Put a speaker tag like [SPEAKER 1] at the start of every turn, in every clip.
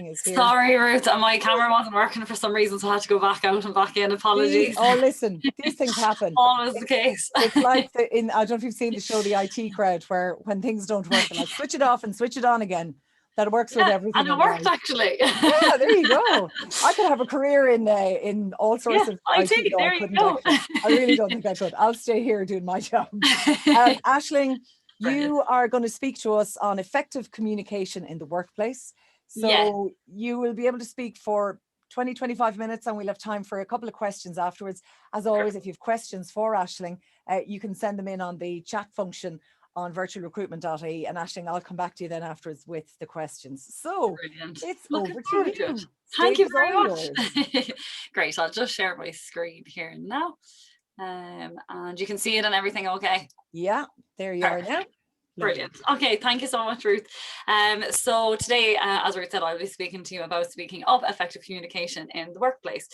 [SPEAKER 1] Is here.
[SPEAKER 2] Sorry, Ruth, my camera wasn't working for some reason, so I had to go back out and back in. Apologies.
[SPEAKER 1] Oh, listen, these things happen.
[SPEAKER 2] Always the case.
[SPEAKER 1] It's like I don't know if you've seen the show The IT Crowd, where when things don't work, they're like, switch it off and switch it on again. That works with everything.
[SPEAKER 2] And it worked actually.
[SPEAKER 1] Yeah, there you go. I could have a career in all sorts of IT. No,
[SPEAKER 2] there you go.
[SPEAKER 1] I really don't think I could. I'll stay here doing my job. Aisling, you are going to speak to us on effective communication in the workplace. So you will be able to speak for 20-25 minutes, and we'll have time for a couple of questions afterwards. As always, if you have questions for Aisling, you can send them in on the chat function on virtualrecruitment.ie, and Aisling, I'll come back to you then afterwards with the questions. So
[SPEAKER 2] brilliant.
[SPEAKER 1] It's over to you.
[SPEAKER 2] Thank you very much. Great, I'll just share my screen here now. And you can see it and everything okay?
[SPEAKER 1] Yeah, there you are now.
[SPEAKER 2] Brilliant. Okay, thank you so much, Ruth. So today, as Ruth said, I'll be speaking to you about speaking of effective communication in the workplace.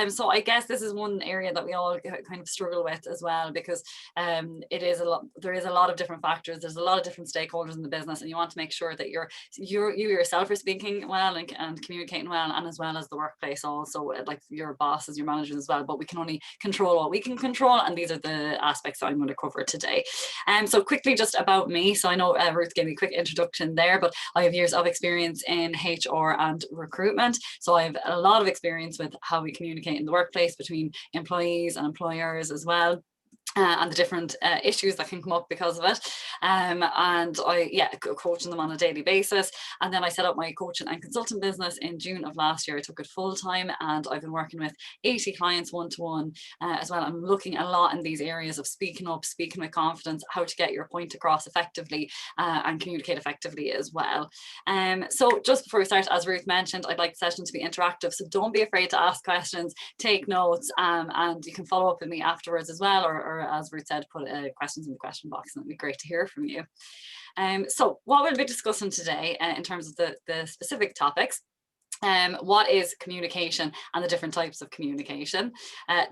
[SPEAKER 2] So I guess this is one area that we all kind of struggle with as well, because there is a lot of different factors. There's a lot of different stakeholders in the business, and you want to make sure that you yourself are speaking well and communicating well, and as well as the workplace also, like your bosses, your managers as well. But we can only control what we can control, and these are the aspects that I'm going to cover today. So quickly, just about me. So I know Ruth gave me a quick introduction there, but I have years of experience in HR and recruitment. So I have a lot of experience with how we communicate in the workplace between employees and employers as well. And the different issues that can come up because of it. And I coaching them on a daily basis. And then I set up my coaching and consulting business in June of last year. I took it full time, and I've been working with 80 clients one-to-one as well. I'm looking a lot in these areas of speaking up, speaking with confidence, how to get your point across effectively and communicate effectively as well. So just before we start, as Ruth mentioned, I'd like the session to be interactive. So don't be afraid to ask questions, take notes, and you can follow up with me afterwards as well, or as Ruth said, put questions in the question box, and it'd be great to hear from you. So what we'll be discussing today in terms of the specific topics. What is communication and the different types of communication,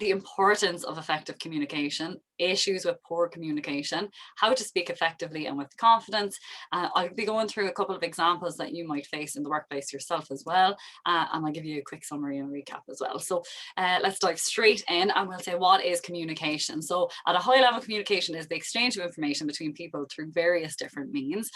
[SPEAKER 2] the importance of effective communication, issues with poor communication, how to speak effectively and with confidence. I'll be going through a couple of examples that you might face in the workplace yourself as well, and I'll give you a quick summary and recap as well. So let's dive straight in, and we'll say, what is communication? So at a high level, communication is the exchange of information between people through various different means.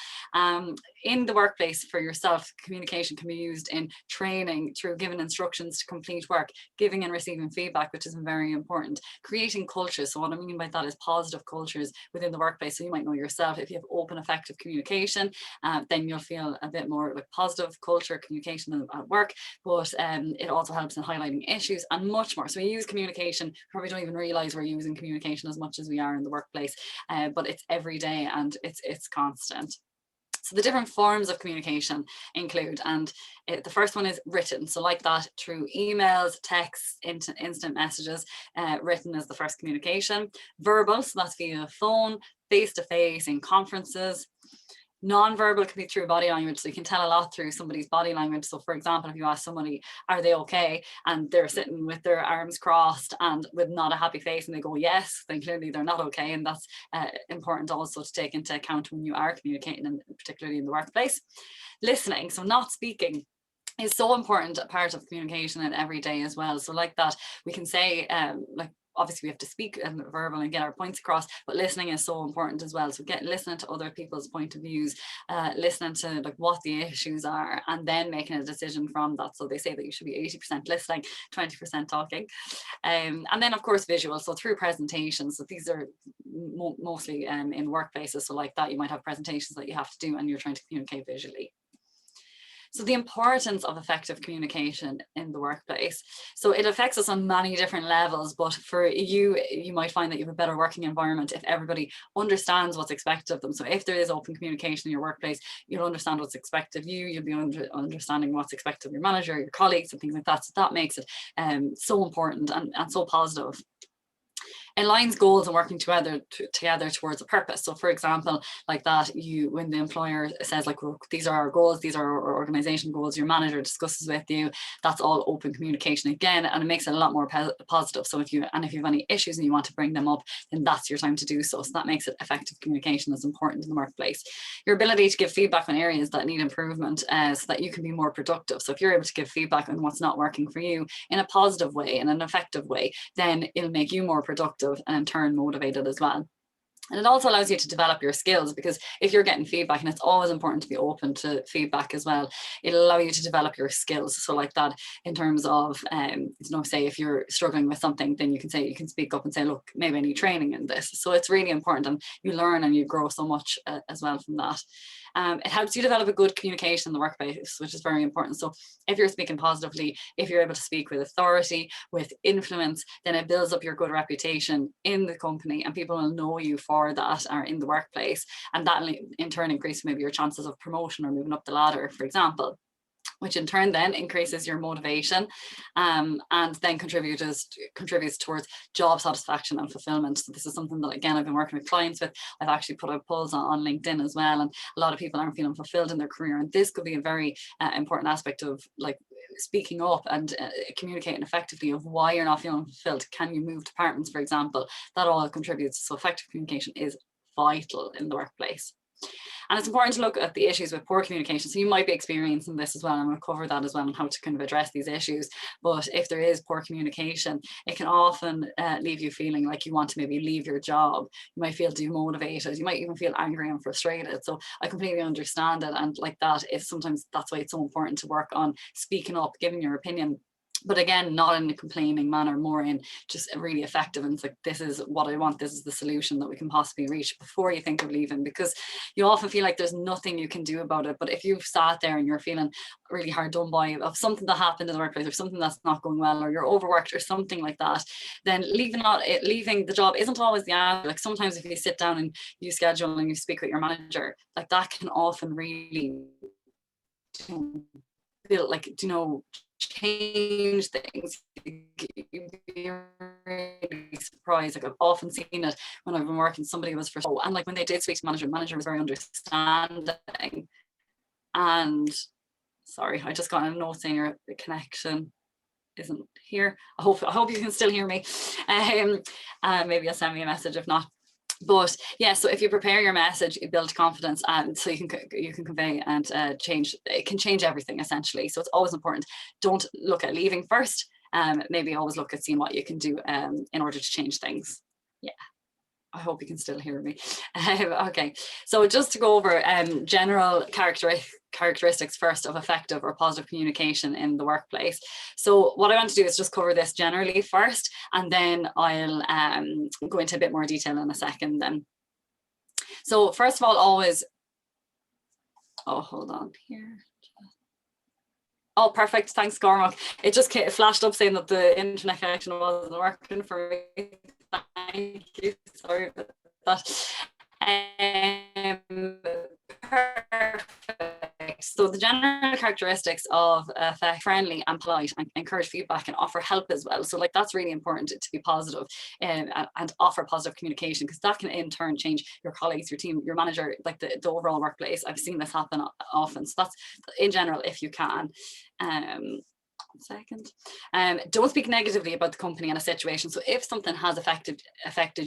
[SPEAKER 2] In the workplace for yourself, communication can be used in training, through giving instructions to complete work, giving and receiving feedback, which is very important, creating cultures. So what I mean by that is positive cultures within the workplace. So you might know yourself, if you have open, effective communication, then you'll feel a bit more like positive culture communication at work. But it also helps in highlighting issues and much more. So we use communication, probably don't even realize we're using communication as much as we are in the workplace, but it's every day and it's constant. So the different forms of communication include, and the first one is written. So like that, through emails, texts, instant messages. Written is the first communication. Verbal, so that's via phone, face-to-face, in conferences. Non-verbal can be through body language, so you can tell a lot through somebody's body language. So for example, if you ask somebody, are they okay, and they're sitting with their arms crossed and with not a happy face, and they go yes, then clearly they're not okay. And that's important also to take into account when you are communicating, and particularly in the workplace. Listening, so not speaking, is so important a part of communication in every day as well. So like that, we can say like, obviously we have to speak and verbal and get our points across, but listening is so important as well. So listening to other people's point of views, listening to like what the issues are, and then making a decision from that. So they say that you should be 80% listening, 20% talking. And then of course visual, so through presentations. So these are mostly in workplaces. So like that, you might have presentations that you have to do and you're trying to communicate visually. So the importance of effective communication in the workplace. So it affects us on many different levels, but for you, you might find that you have a better working environment if everybody understands what's expected of them. So if there is open communication in your workplace, you'll understand what's expected of you, you'll be understanding what's expected of your manager, your colleagues, and things like that. So that makes it so important and so positive. aligns goals and working together towards a purpose. So for example, like that, when the employer says like, well, these are our goals, these are our organization goals, your manager discusses with you, that's all open communication again, and it makes it a lot more positive. So if you have any issues and you want to bring them up, then that's your time to do so. So that makes it effective communication is important in the workplace. Your ability to give feedback on areas that need improvement so that you can be more productive. So if you're able to give feedback on what's not working for you in a positive way, in an effective way, then it'll make you more productive and in turn motivated as well. And it also allows you to develop your skills, because if you're getting feedback, and it's always important to be open to feedback as well, it'll allow you to develop your skills. So like that, in terms of, say if you're struggling with something, then you can speak up and say, look, maybe I need training in this. So it's really important, and you learn and you grow so much as well from that. It helps you develop a good communication in the workplace, which is very important. So if you're speaking positively, if you're able to speak with authority, with influence, then it builds up your good reputation in the company, and people will know you for that, or in the workplace. And that in turn increases maybe your chances of promotion or moving up the ladder, for example, which in turn then increases your motivation, and then contributes towards job satisfaction and fulfillment. So this is something that, again, I've been working with clients with. I've actually put out polls on LinkedIn as well, and a lot of people aren't feeling fulfilled in their career, and this could be a very important aspect of like speaking up and communicating effectively of why you're not feeling fulfilled. Can you move departments, for example? That all contributes. So effective communication is vital in the workplace. And it's important to look at the issues with poor communication. So you might be experiencing this as well, and we'll cover that as well, and how to kind of address these issues. But if there is poor communication, it can often leave you feeling like you want to maybe leave your job. You might feel demotivated. You might even feel angry and frustrated. So I completely understand it. And like that, sometimes that's why it's so important to work on speaking up, giving your opinion. But again, not in a complaining manner, more in just really effective. And it's like, this is what I want. This is the solution that we can possibly reach before you think of leaving, because you often feel like there's nothing you can do about it. But if you've sat there and you're feeling really hard done by of something that happened in the workplace, or something that's not going well, or you're overworked or something like that, then leaving the job isn't always the answer. Like sometimes if you sit down and you schedule and you speak with your manager, like that can often really feel like, change things. You'd be really surprised. Like I've often seen it when I've been working, somebody was frustrated, and like when they did speak to the manager was very understanding. And sorry, I just got a note saying your connection isn't here. I hope you can still hear me. Maybe you'll send me a message if not. But yeah, so if you prepare your message, you build confidence, and so you can convey and change. It can change everything essentially. So it's always important. Don't look at leaving first. Maybe always look at seeing what you can do in order to change things. Yeah. I hope you can still hear me. Okay, so just to go over general characteristics first of effective or positive communication in the workplace. So what I want to do is just cover this generally first, and then I'll go into a bit more detail in a second then. So first of all, always, hold on here. Oh, perfect. Thanks, Cormac. It just flashed up saying that the internet connection wasn't working for me. Thank you. Sorry about that. Perfect. So the general characteristics of friendly and polite, and encourage feedback and offer help as well. So like that's really important to be positive and offer positive communication, because that can in turn change your colleagues, your team, your manager, like the overall workplace. I've seen this happen often. So that's in general, if you can. Second, don't speak negatively about the company and a situation. So if something has affected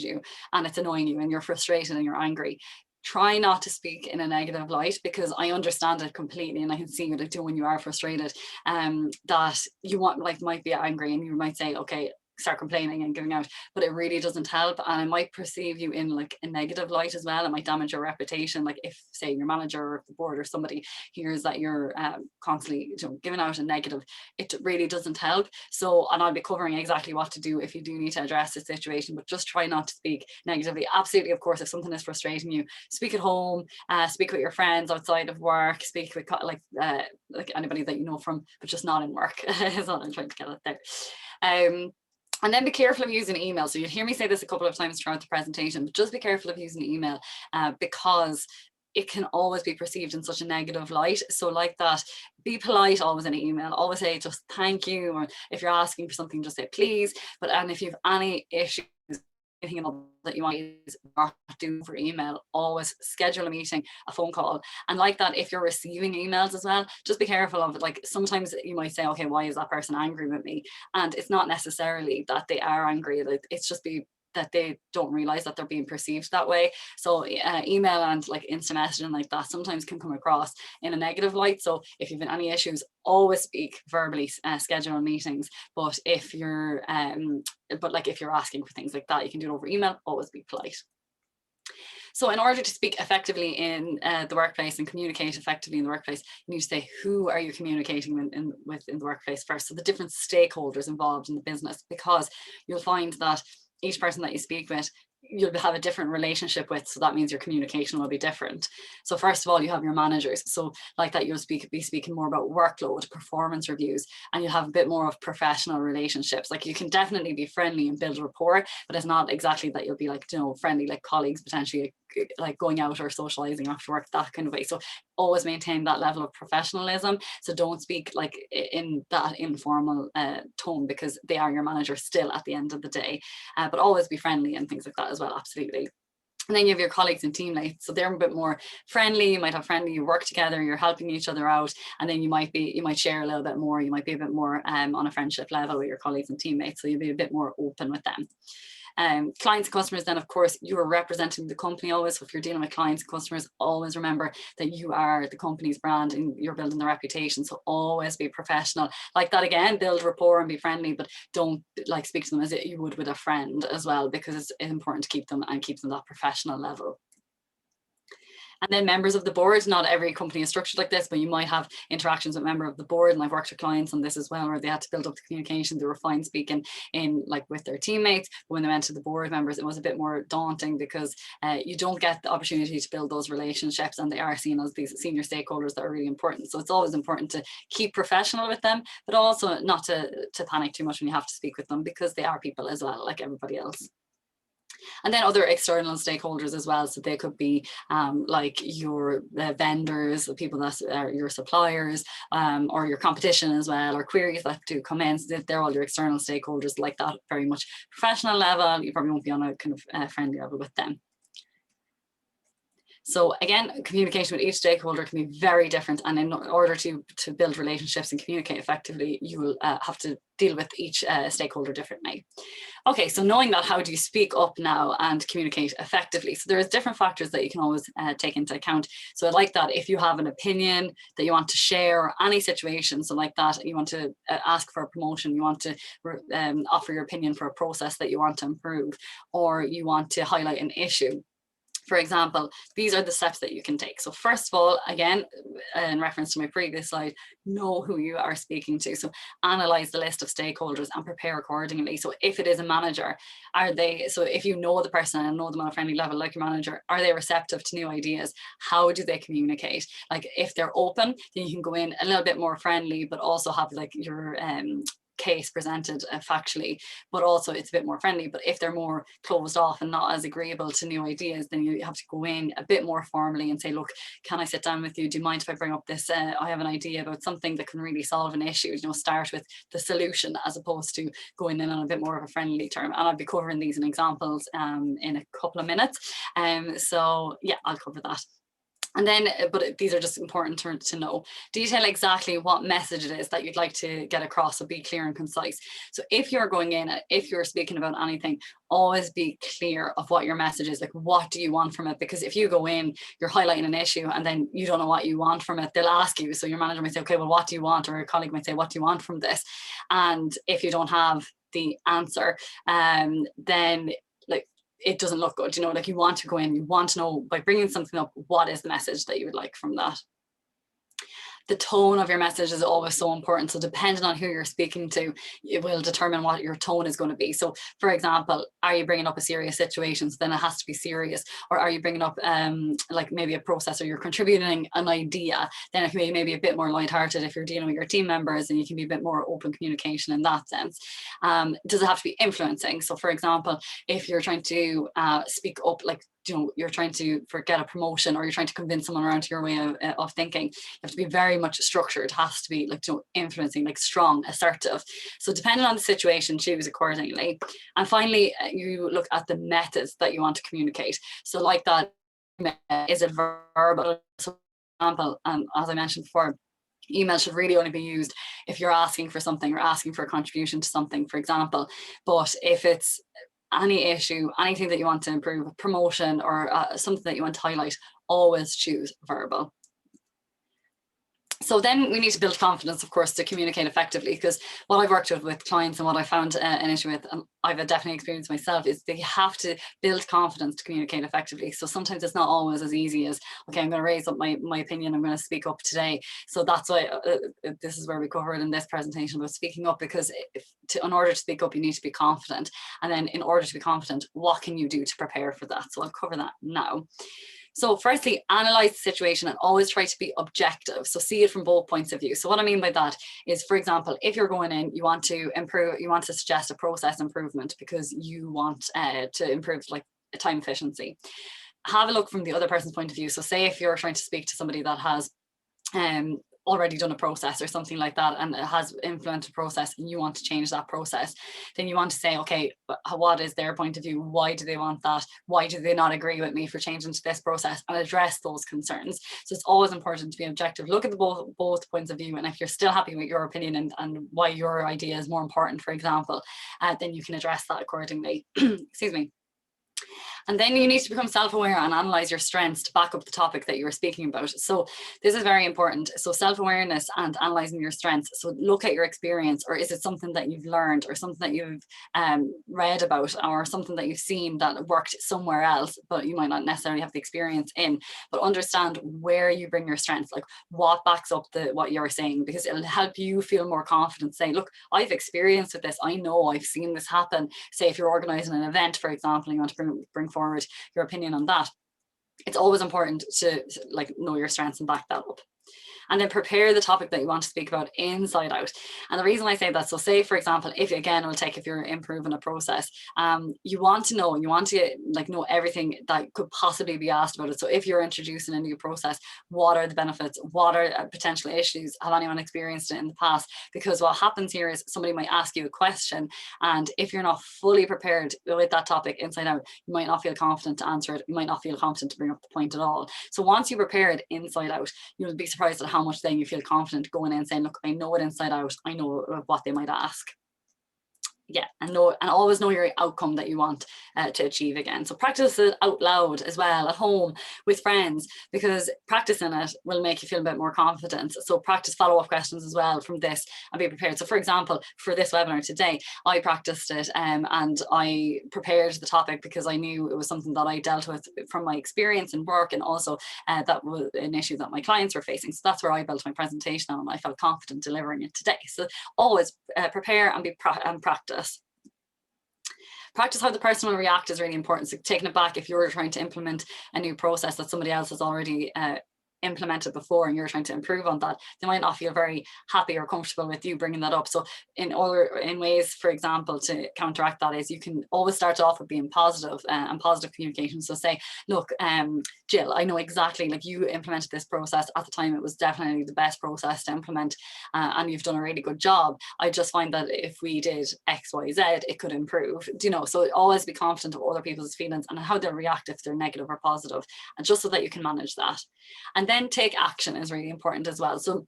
[SPEAKER 2] you and it's annoying you and you're frustrated and you're angry, try not to speak in a negative light, because I understand it completely, and I can see what it do when you are frustrated, that you might be angry and you might say, okay, start complaining and giving out, but it really doesn't help, and it might perceive you in like a negative light as well. It might damage your reputation. Like if, say, your manager or the board or somebody hears that you're constantly giving out a negative, it really doesn't help. So, and I'll be covering exactly what to do if you do need to address the situation, but just try not to speak negatively. Absolutely, of course, if something is frustrating you, speak at home, speak with your friends outside of work, speak with like anybody that you know from, but just not in work. Is what I'm trying to get at there. And then be careful of using email. So you'll hear me say this a couple of times throughout the presentation, but just be careful of using email because it can always be perceived in such a negative light. So like that, be polite always in an email. Always say just thank you, or if you're asking for something, just say please. And if you have any issues that you want is not do for email. Always schedule a meeting, a phone call. And like that, if you're receiving emails as well, just be careful of it. Like sometimes you might say, okay, why is that person angry with me? And it's not necessarily that they are angry. It's just that they don't realize that they're being perceived that way. So email and like instant messaging like that sometimes can come across in a negative light. So if you've any issues, always speak verbally, schedule meetings. But if you're if you're asking for things like that, you can do it over email. Always be polite. So in order to speak effectively in the workplace and communicate effectively in the workplace, you need to say, who are you communicating with in the workplace first? So the different stakeholders involved in the business, because you'll find that each person that you speak with, you'll have a different relationship with, so that means your communication will be different. So first of all, you have your managers. So like that, you'll be speaking more about workload, performance reviews, and you'll have a bit more of professional relationships. Like you can definitely be friendly and build rapport, but it's not exactly that you'll be like, friendly like colleagues, potentially like going out or socializing after work, that kind of way. So always maintain that level of professionalism. So don't speak like in that informal tone, because they are your manager still at the end of the day. But always be friendly and things like that as well, absolutely. And then you have your colleagues and teammates. So they're a bit more friendly. You might have friendly, you work together, you're helping each other out. And then you might share a little bit more. You might be a bit more on a friendship level with your colleagues and teammates. So you'll be a bit more open with them. Clients and customers, then of course you are representing the company always. So if you're dealing with clients and customers, always remember that you are the company's brand and you're building the reputation. So always be professional. Like that again, build rapport and be friendly, but don't like speak to them as you would with a friend as well, because it's important to keep them that professional level. And then members of the board, not every company is structured like this, but you might have interactions with member of the board. And I've worked with clients on this as well, where they had to build up the communication. They were fine speaking in like with their teammates, but when they went to the board members, it was a bit more daunting, because you don't get the opportunity to build those relationships, and they are seen as these senior stakeholders that are really important. So it's always important to keep professional with them, but also not to panic too much when you have to speak with them, because they are people as well, like everybody else. And then other external stakeholders as well. So they could be like your vendors, the people that are your suppliers, or your competition as well, or queries that do come in. So they're all your external stakeholders, like that, very much professional level. You probably won't be on a kind of friendly level with them. So again, communication with each stakeholder can be very different. And in order to build relationships and communicate effectively, you will have to deal with each stakeholder differently. Okay, so knowing that, how do you speak up now and communicate effectively? So there's different factors that you can always take into account. So like that, if you have an opinion that you want to share, or any situation, so like that, you want to ask for a promotion, you want to offer your opinion for a process that you want to improve, or you want to highlight an issue, for example, these are the steps that you can take. So first of all, again, in reference to my previous slide, know who you are speaking to. So analyze the list of stakeholders and prepare accordingly. So if it is a manager, so if you know the person and know them on a friendly level, like your manager, are they receptive to new ideas? How do they communicate? Like if they're open, then you can go in a little bit more friendly, but also have like your case presented factually, but also it's a bit more friendly. But if they're more closed off and not as agreeable to new ideas, then you have to go in a bit more formally and say, look, can I sit down with you? Do you mind if I bring up this? I have an idea about something that can really solve an issue. Start with the solution as opposed to going in on a bit more of a friendly term. And I'll be covering these in examples in a couple of minutes. So yeah, I'll cover that. And then, but these are just important to know. Detail exactly what message it is that you'd like to get across, so be clear and concise. So if you're going in, if you're speaking about anything, always be clear of what your message is. Like, what do you want from it? Because if you go in, you're highlighting an issue and then you don't know what you want from it, they'll ask you. So your manager might say, okay, well, what do you want? Or your colleague might say, what do you want from this? And if you don't have the answer, then like, it doesn't look good. Like you want to go in, you want to know by bringing something up, what is the message that you would like from that? The tone of your message is always so important. So depending on who you're speaking to, it will determine what your tone is going to be. So for example, are you bringing up a serious situation? So then it has to be serious. Or are you bringing up like maybe a process, or you're contributing an idea? Then it can be maybe a bit more lighthearted if you're dealing with your team members, and you can be a bit more open communication in that sense. Does it have to be influencing? So for example, if you're trying to speak up, like you're trying to get a promotion, or you're trying to convince someone around your way of thinking. You have to be very much structured. It has to be like, influencing, like strong, assertive. So depending on the situation, choose accordingly. And finally, you look at the methods that you want to communicate. So like that, is it verbal? So for example, as I mentioned before, email should really only be used if you're asking for something or asking for a contribution to something, for example. But if it's any issue, anything that you want to improve, promotion, or something that you want to highlight, always choose verbal. So then we need to build confidence, of course, to communicate effectively, because what I've worked with clients and what I found an issue with, and I've definitely experienced myself, is they have to build confidence to communicate effectively. So sometimes it's not always as easy as, okay, I'm going to raise up my opinion, I'm going to speak up today. So that's why this is where we cover it in this presentation about speaking up, because in order to speak up, you need to be confident. And then in order to be confident, what can you do to prepare for that? So I'll cover that now. So firstly, analyze the situation and always try to be objective. So see it from both points of view. So what I mean by that is, for example, if you're going in, you want to improve, you want to suggest a process improvement because you want to improve like time efficiency. Have a look from the other person's point of view. So say if you're trying to speak to somebody that has already done a process or something like that, and it has implemented a process, and you want to change that process, then you want to say, okay, what is their point of view? Why do they want that? Why do they not agree with me for changing to this process? And address those concerns. So it's always important to be objective. Look at the both points of view, and if you're still happy with your opinion and why your idea is more important, for example, then you can address that accordingly. Excuse me. And then you need to become self-aware and analyze your strengths to back up the topic that you were speaking about. So this is very important. So self-awareness and analyzing your strengths. So look at your experience, or is it something that you've learned, or something that you've read about, or something that you've seen that worked somewhere else, but you might not necessarily have the experience in. But understand where you bring your strengths, like what backs up what you're saying, because it'll help you feel more confident. Say, look, I've experienced with this. I know I've seen this happen. Say if you're organizing an event, for example, and you want to bring forward your opinion on that, it's always important to like know your strengths and back that up. And then prepare the topic that you want to speak about inside out. And the reason I say that, so say for example, if you're improving a process, you want to know everything that could possibly be asked about it. So if you're introducing a new process, what are the benefits? What are potential issues? Have anyone experienced it in the past? Because what happens here is somebody might ask you a question, and if you're not fully prepared with that topic inside out, you might not feel confident to answer it. You might not feel confident to bring up the point at all. So once you prepare it inside out, you'll be surprised at how much then you feel confident going in and saying, look, I know it inside out. I know what they might ask. Yeah, and always know your outcome that you want to achieve again. So practice it out loud as well, at home, with friends, because practicing it will make you feel a bit more confident. So practice follow-up questions as well from this and be prepared. So for example, for this webinar today, I practiced it and I prepared the topic because I knew it was something that I dealt with from my experience in work, and also that was an issue that my clients were facing. So that's where I built my presentation on, and I felt confident delivering it today. So always prepare and practice. Practice how the person will react is really important. So taking it back, if you're trying to implement a new process that somebody else has already implemented before and you're trying to improve on that, they might not feel very happy or comfortable with you bringing that up. So in ways, for example, to counteract that is you can always start off with being positive and positive communication. So say, look, Jill, I know exactly, like, you implemented this process at the time. It was definitely the best process to implement and you've done a really good job. I just find that if we did X, Y, Z, it could improve, so always be confident of other people's feelings and how they'll react if they're negative or positive, and just so that you can manage that. And then take action is really important as well. So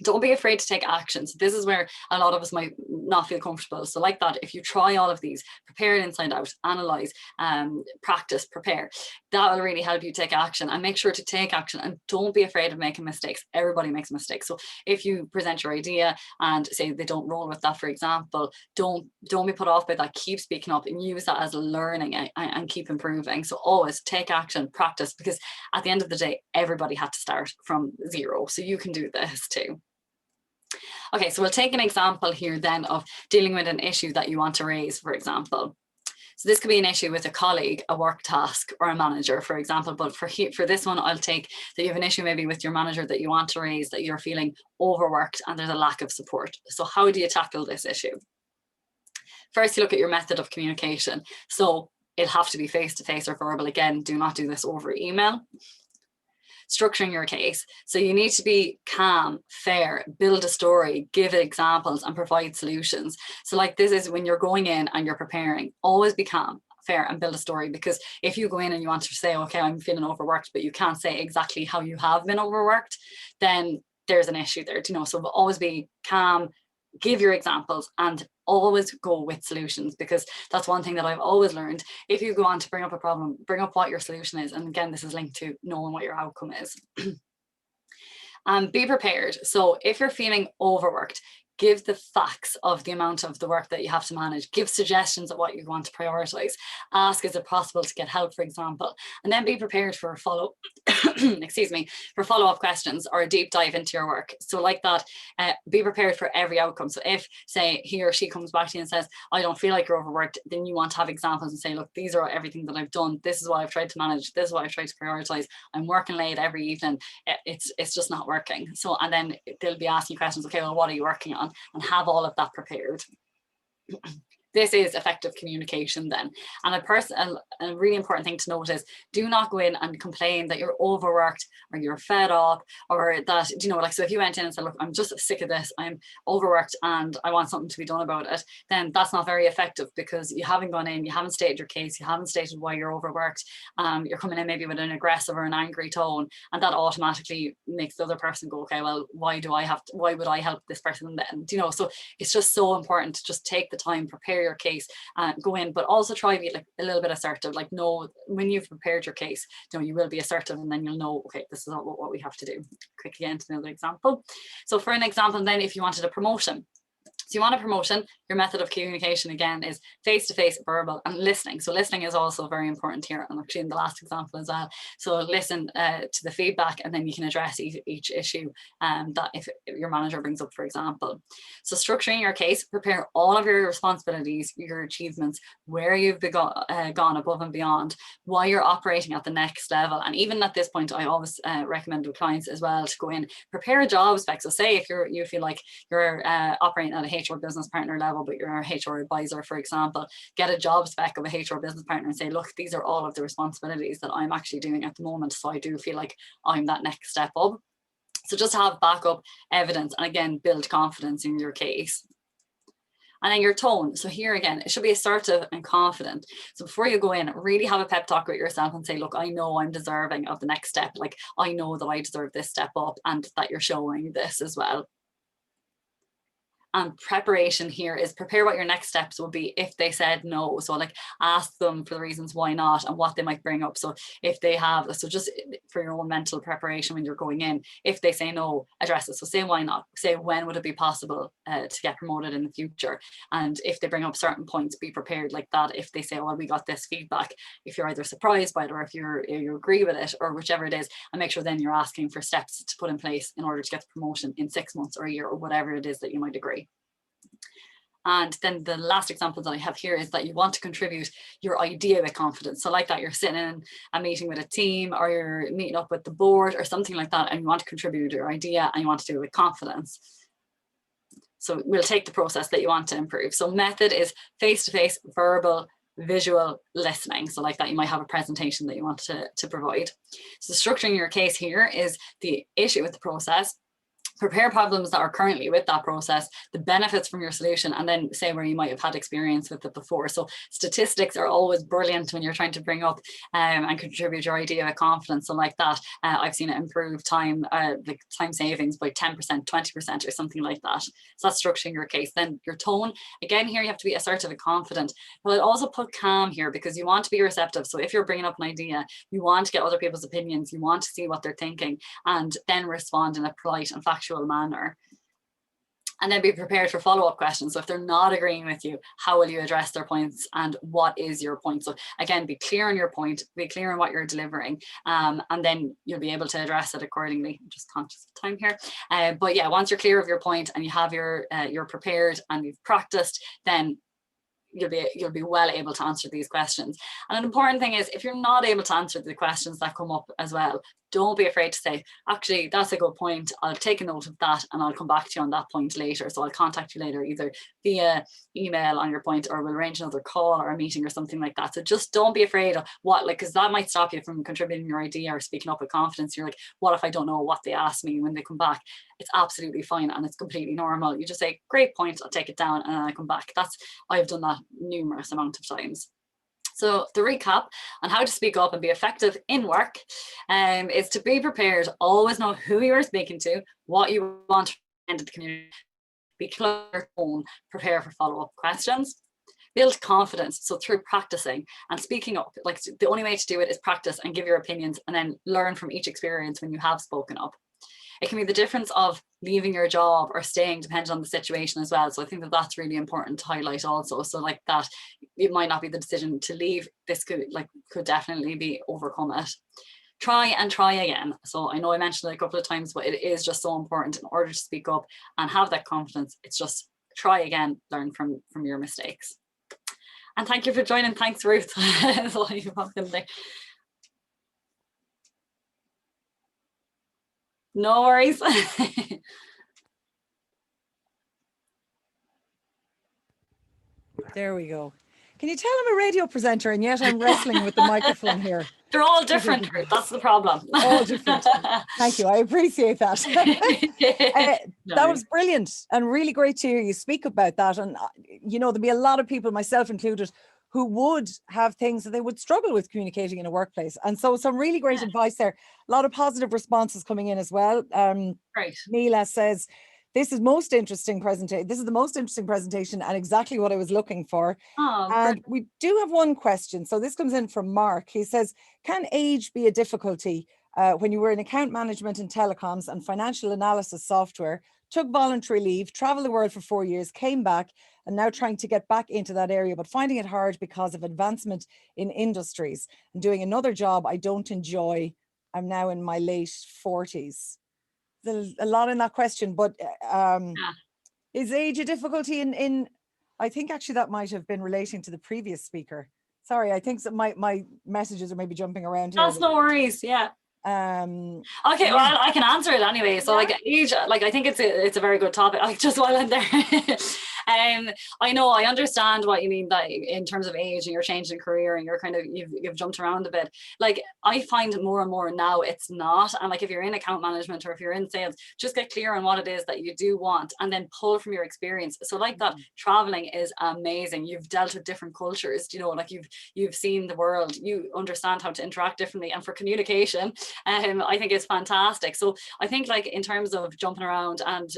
[SPEAKER 2] don't be afraid to take action. So this is where a lot of us might not feel comfortable. So like that, if you try all of these, prepare it inside out, analyze, practice, prepare, that will really help you take action. And make sure to take action and don't be afraid of making mistakes. Everybody makes mistakes. So if you present your idea and say they don't roll with that, for example, don't be put off by that. Keep speaking up and use that as learning and keep improving. So always take action, practice, because at the end of the day, everybody had to start from zero. So you can do this too. Okay, so we'll take an example here then of dealing with an issue that you want to raise, for example. So this could be an issue with a colleague, a work task, or a manager, for example. But for this one, I'll take that you have an issue maybe with your manager that you want to raise, that you're feeling overworked and there's a lack of support. So how do you tackle this issue? First, you look at your method of communication. So it'll have to be face-to-face or verbal. Again, do not do this over email. Structuring your case. So you need to be calm, fair, build a story, give examples, and provide solutions. So like this is when you're going in and you're preparing, always be calm, fair, and build a story. Because if you go in and you want to say, okay, I'm feeling overworked, but you can't say exactly how you have been overworked, then there's an issue there, you know. So always be calm, give your examples, and always go with solutions, because that's one thing that I've always learned. If you go on to bring up a problem, bring up what your solution is. And again, this is linked to knowing what your outcome is. Be prepared. So if you're feeling overworked, give the facts of the amount of the work that you have to manage, give suggestions of what you want to prioritize, ask, is it possible to get help, for example, and then be prepared for for follow-up questions or a deep dive into your work. So like that, be prepared for every outcome. So if, say, he or she comes back to you and says, I don't feel like you're overworked, then you want to have examples and say, look, these are everything that I've done. This is what I've tried to manage. This is what I've tried to prioritize. I'm working late every evening. It's just not working. So, and then they'll be asking questions, okay, well, what are you working on? And have all of that prepared. This is effective communication then. And a really important thing to note is, do not go in and complain that you're overworked or you're fed up, or that, you know, like, so if you went in and said, look, I'm just sick of this, I'm overworked and I want something to be done about it, then that's not very effective, because you haven't gone in, you haven't stated your case, you haven't stated why you're overworked. You're coming in maybe with an aggressive or an angry tone, and that automatically makes the other person go, okay, well, why would I help this person then? You know, so it's just so important to just take the time, prepare your case, go in, but also try to be like a little bit assertive. Like, know when you've prepared your case, you know, you will be assertive, and then you'll know, okay, this is what we have to do. Quickly into another example. So for an example, then, if you wanted a promotion, so you want a promotion, your method of communication again is face-to-face, verbal, and listening. So listening is also very important here, and actually in the last example as well. So listen to the feedback, and then you can address each issue that if your manager brings up, for example. So structuring your case, prepare all of your responsibilities, your achievements, where you've gone above and beyond, why you're operating at the next level. And even at this point, I always recommend with clients as well to go in, prepare a job spec. So say if you feel like you're operating at a HR business partner level, but you're a HR advisor, for example, get a job spec of a HR business partner and say, look, these are all of the responsibilities that I'm actually doing at the moment. So I do feel like I'm that next step up. So just have backup evidence, and again, build confidence in your case. And then your tone. So here again, it should be assertive and confident. So before you go in, really have a pep talk with yourself and say, look, I know I'm deserving of the next step. Like, I know that I deserve this step up, and that you're showing this as well. And preparation here is prepare what your next steps will be if they said no. So like, ask them for the reasons why not and what they might bring up. So if they have, so just for your own mental preparation when you're going in, if they say no, address it. So say why not, say when would it be possible to get promoted in the future. And if they bring up certain points, be prepared like that. If they say, well, we got this feedback, if you're either surprised by it or if you agree with it or whichever it is, and make sure then you're asking for steps to put in place in order to get the promotion in 6 months or a year or whatever it is that you might agree. And then the last example that I have here is that you want to contribute your idea with confidence. So like that, you're sitting in a meeting with a team, or you're meeting up with the board or something like that, and you want to contribute your idea and you want to do it with confidence. So we'll take the process that you want to improve. So method is face-to-face, verbal, visual, listening. So like that, you might have a presentation that you want to provide. So structuring your case here is the issue with the process, prepare problems that are currently with that process, the benefits from your solution, and then say where you might have had experience with it before. So statistics are always brilliant when you're trying to bring up and contribute your idea with confidence. So like that, I've seen it improve time savings by 10%, 20% or something like that. So that's structuring your case. Then your tone, again, here you have to be assertive and confident, but also put calm here, because you want to be receptive. So if you're bringing up an idea, you want to get other people's opinions, you want to see what they're thinking, and then respond in a polite and factual manner. And then be prepared for follow-up questions. So if they're not agreeing with you, how will you address their points, and what is your point? So again, be clear on your point, be clear on what you're delivering, and then you'll be able to address it accordingly. I'm just conscious of time here. But yeah, once you're clear of your point and you have you're prepared and you've practiced, then you'll be well able to answer these questions. And an important thing is, if you're not able to answer the questions that come up as well, don't be afraid to say, actually, that's a good point. I'll take a note of that and I'll come back to you on that point later. So I'll contact you later, either via email on your point, or we'll arrange another call or a meeting or something like that. So just don't be afraid of what, like, because that might stop you from contributing your idea or speaking up with confidence. You're like, what if I don't know what they ask me when they come back? It's absolutely fine and it's completely normal. You just say, great point, I'll take it down, and then I come back. I've done that numerous amount of times. So the recap on how to speak up and be effective in work is to be prepared. Always know who you are speaking to, what you want to end the community. Be clear, prepare for follow-up questions. Build confidence. So through practicing and speaking up, like the only way to do it is practice and give your opinions, and then learn from each experience when you have spoken up. It can be the difference of leaving your job or staying, depending on the situation as well. So I think that that's really important to highlight also. So like that, it might not be the decision to leave. This could definitely be overcome it. Try and try again. So I know I mentioned it a couple of times, but it is just so important in order to speak up and have that confidence. It's just try again, learn from your mistakes. And thank you for joining. Thanks, Ruth. That's all you have to say. No worries.
[SPEAKER 1] There we go. Can you tell I'm a radio presenter and yet I'm wrestling with the microphone here?
[SPEAKER 2] They're all different. That's the problem.
[SPEAKER 1] All different. Thank you. I appreciate that. That was brilliant and really great to hear you speak about that. And, you know, there'll be a lot of people, myself included, who would have things that they would struggle with communicating in a workplace. And so some really great advice there. A lot of positive responses coming in as well.
[SPEAKER 2] Great.
[SPEAKER 1] Mila says, this is the most interesting presentation and exactly what I was looking for. And we do have one question. So this comes in from Mark. He says, can age be a difficulty when you were in account management and telecoms and financial analysis software, took voluntary leave, traveled the world for 4 years, came back, and now trying to get back into that area, but finding it hard because of advancement in industries and doing another job I don't enjoy. I'm now in my late 40s. There's a lot in that question, but is age a difficulty in I think actually that might have been relating to the previous speaker. Sorry, I think that my messages are maybe jumping around here.
[SPEAKER 2] That's no worries. Yeah. Okay, well, I can answer it anyway. So like age, like I think it's a very good topic. Like just while I'm there, I know I understand what you mean that in terms of age and you're changing career and you're kind of you've jumped around a bit. Like I find more and more now it's not. And like if you're in account management or if you're in sales, just get clear on what it is that you do want and then pull from your experience. So like that traveling is amazing. You've dealt with different cultures, you know, like you've seen the world, you understand how to interact differently, and for communication. I think it's fantastic. So I think like in terms of jumping around and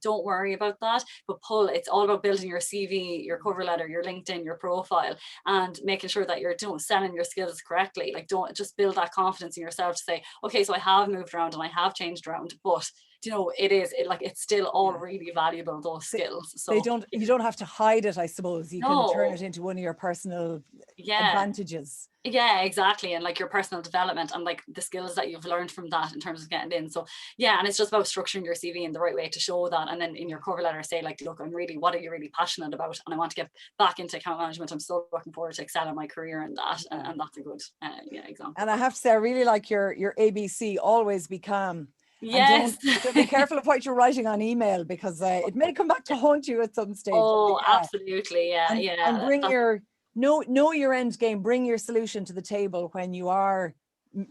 [SPEAKER 2] don't worry about that, but it's all about building your CV, your cover letter, your LinkedIn, your profile, and making sure that you're selling your skills correctly. Like don't just build that confidence in yourself to say, okay, so I have moved around and I have changed around, but you know, it's still all really valuable, those skills. So
[SPEAKER 1] you don't have to hide it, I suppose. You can turn it into one of your personal advantages.
[SPEAKER 2] Yeah, exactly. And like your personal development and like the skills that you've learned from that in terms of getting in. So yeah, and it's just about structuring your CV in the right way to show that. And then in your cover letter, say like, look, what are you really passionate about? And I want to get back into account management. I'm so looking forward to excel in my career in that. And that's a good example.
[SPEAKER 1] And I have to say, I really like your ABC, always be calm.
[SPEAKER 2] Yes.
[SPEAKER 1] And be careful of what you're writing on email, because it may come back to haunt you at some stage.
[SPEAKER 2] Oh, absolutely. Yeah.
[SPEAKER 1] And bring know your end game, bring your solution to the table when you are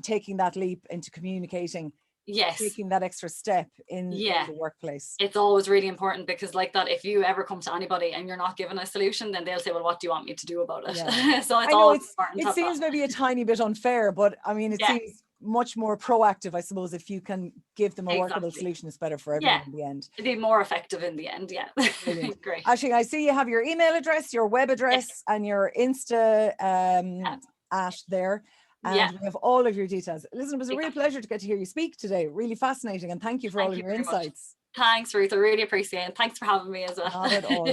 [SPEAKER 1] taking that leap into communicating.
[SPEAKER 2] Yes.
[SPEAKER 1] Taking that extra step in the workplace.
[SPEAKER 2] It's always really important, because like that, if you ever come to anybody and you're not given a solution, then they'll say, well, what do you want me to do about it?
[SPEAKER 1] Yeah.
[SPEAKER 2] So it's always important.
[SPEAKER 1] It seems maybe a tiny bit unfair, but I mean, it seems much more proactive, I suppose. If you can give them a workable solution, it's better for everyone in the end.
[SPEAKER 2] It'd be more effective in the end. Yeah. Great.
[SPEAKER 1] Actually, I see you have your email address, your web address, and your Insta at there. And we have all of your details. Listen, it was a real pleasure to get to hear you speak today. Really fascinating. And thank you for all of your insights.
[SPEAKER 2] Thanks, Ruth. I really appreciate it. Thanks for having me as well.
[SPEAKER 1] Not at all.